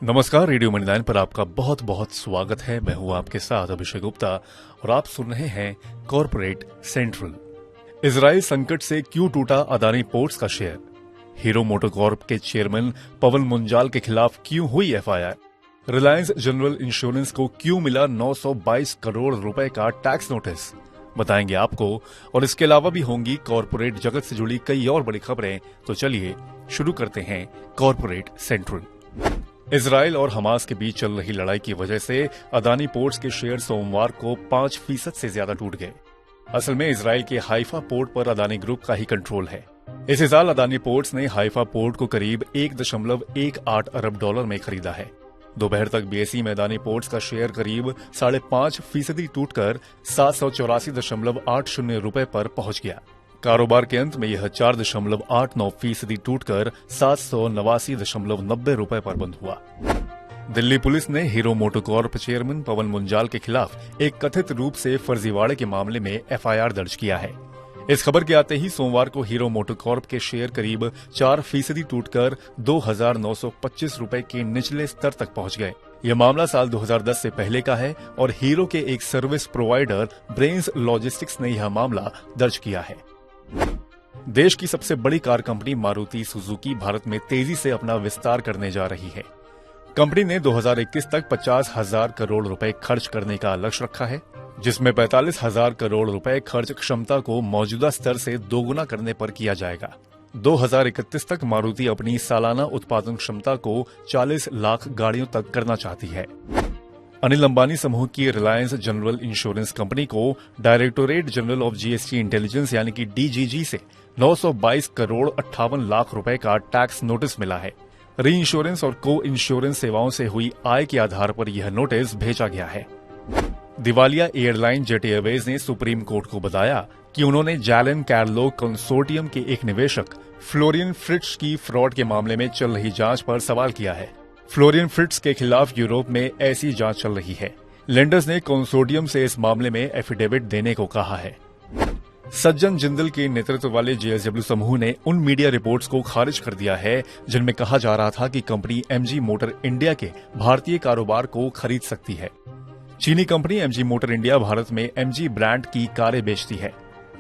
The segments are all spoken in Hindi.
नमस्कार, रेडियो मनी 9 पर आपका बहुत बहुत स्वागत है। मैं हूं आपके साथ अभिषेक गुप्ता और आप सुन रहे हैं कॉर्पोरेट सेंट्रल। इजराइल संकट से क्यों टूटा अदानी पोर्ट्स का शेयर? हीरो मोटोकॉर्प के चेयरमैन पवन मुंजाल के खिलाफ क्यों हुई एफआईआर? रिलायंस जनरल इंश्योरेंस को क्यों मिला 922 करोड़ रुपए का टैक्स नोटिस? बताएंगे आपको। और इसके अलावा भी होंगी कॉर्पोरेट जगत से जुड़ी कई और बड़ी खबरें। तो चलिए शुरू करते हैं कॉर्पोरेट सेंट्रल। इजराइल और हमास के बीच चल रही लड़ाई की वजह से अदानी पोर्ट्स के शेयर सोमवार को 5% से ज्यादा टूट गए। असल में इजराइल के हाइफा पोर्ट पर अदानी ग्रुप का ही कंट्रोल है। इसी साल अदानी पोर्ट्स ने हाइफा पोर्ट को करीब 1.18 अरब डॉलर में खरीदा है। दोपहर तक बीएसई में अदानी पोर्ट्स का शेयर करीब 5.5% टूटकर 784.80 रुपए पर पहुंच गया। कारोबार के अंत में यह 4.89% टूटकर 789.90 रुपए पर बंद हुआ। दिल्ली पुलिस ने hero MotoCorp chairman Pawan Munjal के खिलाफ एक कथित रूप से फर्जीवाड़े के मामले में एफआईआर दर्ज किया है। इस खबर के आते ही सोमवार को हीरो मोटोकॉर्प के शेयर करीब 4% टूटकर 2,925 रुपए के निचले स्तर तक पहुंच गए। यह मामला साल 2010 से पहले का है और हीरो के एक सर्विस प्रोवाइडर ब्रेन्स लॉजिस्टिक्स ने यह मामला दर्ज किया है। देश की सबसे बड़ी car company Maruti Suzuki Bharat में तेजी से अपना विस्तार करने जा रही है। कंपनी ने 2021 तक 50,000 करोड़ रुपए खर्च करने का लक्ष्य रखा है, जिसमें 45,000 करोड़ रुपए खर्च क्षमता को मौजूदा स्तर से दोगुना करने पर किया जाएगा। 2031 तक मारुति अपनी सालाना उत्पादन क्षमता को 40 लाख गाड़ियों तक करना चाहती है। अनिल अंबानी समूह की रिलायंस जनरल इंश्योरेंस कंपनी को directorate general of GST intelligence यानी कि डीजीजी से 922 करोड़ 58 लाख रुपए का टैक्स नोटिस मिला है। री इंश्योरेंस और को इंश्योरेंस सेवाओं से हुई आय के आधार पर यह नोटिस भेजा गया है। दिवालिया एयरलाइन जेट एयरवेज ने सुप्रीम कोर्ट को बताया कि उन्होंने जैलन कैरलो कंसोर्टियम के एक निवेशक फ्लोरियन फ्रिट्ज की फ्रॉड के मामले में चल रही जांच पर सवाल किया है। फ्लोरियन फ्रिट्ज के खिलाफ यूरोप में ऐसी जांच चल रही है। लेंडर्स ने कंसोर्टियम से इस मामले में एफिडेविट देने को कहा है। सज्जन जिंदल के नेतृत्व वाले जेएसडब्ल्यू समूह ने उन मीडिया रिपोर्ट्स को खारिज कर दिया है जिनमें कहा जा रहा था कि कंपनी एमजी मोटर इंडिया के भारतीय कारोबार को खरीद सकती है। चीनी company MG motor India Bharat में एमजी ब्रांड की कारें बेचती है।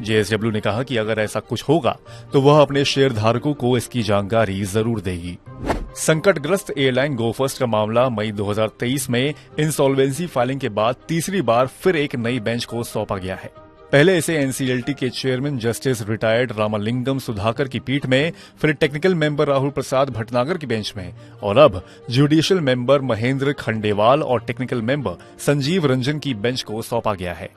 जेएसडब्ल्यू ने कहा कि अगर ऐसा कुछ होगा तो वह अपने शेयरधारकों को इसकी जानकारी जरूर देगी। संकटग्रस्त एयरलाइन गोफर्स्ट का मामला मई 2023 में इंसॉल्वेंसी फाइलिंग के बाद तीसरी बार फिर एक नई बेंच को सौंपा गया है। पहले इसे एनसीएलटी के chairman justice retired Ramalingam Sudhakar की पीठ में, फिर टेक्निकल मेंबर राहुल प्रसाद भटनागर की बेंच में और अब जुडिशियल मेंबर महेंद्र खंडेवाल और टेक्निकल मेंबर संजीव रंजन की बेंच को सौंपा गया है।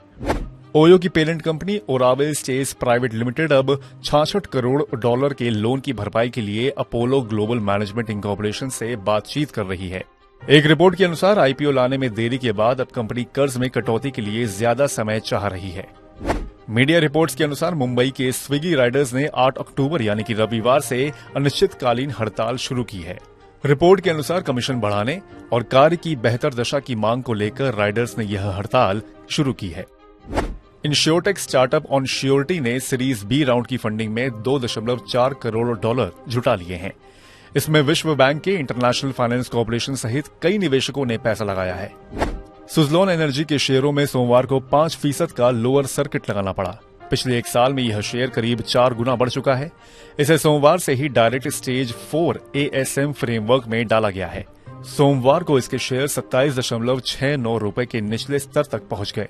ओयो की parent company Oravel stays private limited अब 66 करोड़ डॉलर के लोन की भरपाई के लिए अपोलो ग्लोबल मैनेजमेंट इंकॉर्पोरेशन से बातचीत कर रही है। एक रिपोर्ट के अनुसार आईपीओ लाने में देरी के बाद अब कंपनी कर्ज में कटौती के लिए ज्यादा समय चाह रही है। मीडिया रिपोर्ट्स के अनुसार मुंबई के स्विगी राइडर्स ने 8 अक्टूबर यानी कि रविवार से अनिश्चितकालीन हड़ताल शुरू की है। रिपोर्ट के अनुसार कमीशन बढ़ाने और कार्य की बेहतर दशा की मांग को लेकर राइडर्स ने यह हड़ताल शुरू की है। इंश्योरटेक स्टार्टअप ऑन श्योरिटी ने सीरीज बी राउंड की फंडिंग में 2.4 करोड़ डॉलर जुटा लिए हैं। इसमें विश्व बैंक के इंटरनेशनल फाइनेंस कॉर्पोरेशन सहित कई निवेशकों ने पैसा लगाया है। सुजलॉन एनर्जी के शेयरों में सोमवार को 5% का लोअर सर्किट लगाना पड़ा। पिछले एक साल में यह शेयर करीब 4 गुना बढ़ चुका है। इसे सोमवार से ही डायरेक्ट स्टेज 4 ASM फ्रेमवर्क में डाला गया है। सोमवार को इसके शेयर 27.69 रुपए के निचले स्तर तक पहुंच गए।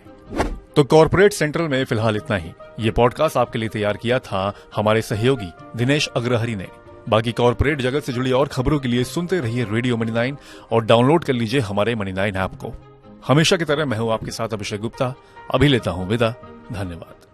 तो कॉर्पोरेट सेंट्रल में फिलहाल इतना ही। ये पॉडकास्ट आपके लिए तैयार किया था हमारे सहयोगी दिनेश अग्रहरी ने। बाकी कॉर्पोरेट जगत से जुड़ी और खबरों के लिए सुनते रहिए रेडियो मनी 9 और डाउनलोड कर लीजिए हमारे मनी 9 ऐप को। हमेशा की तरह मैं हूं आपके साथ अभिषेक गुप्ता। अभी लेता हूं विदा। धन्यवाद।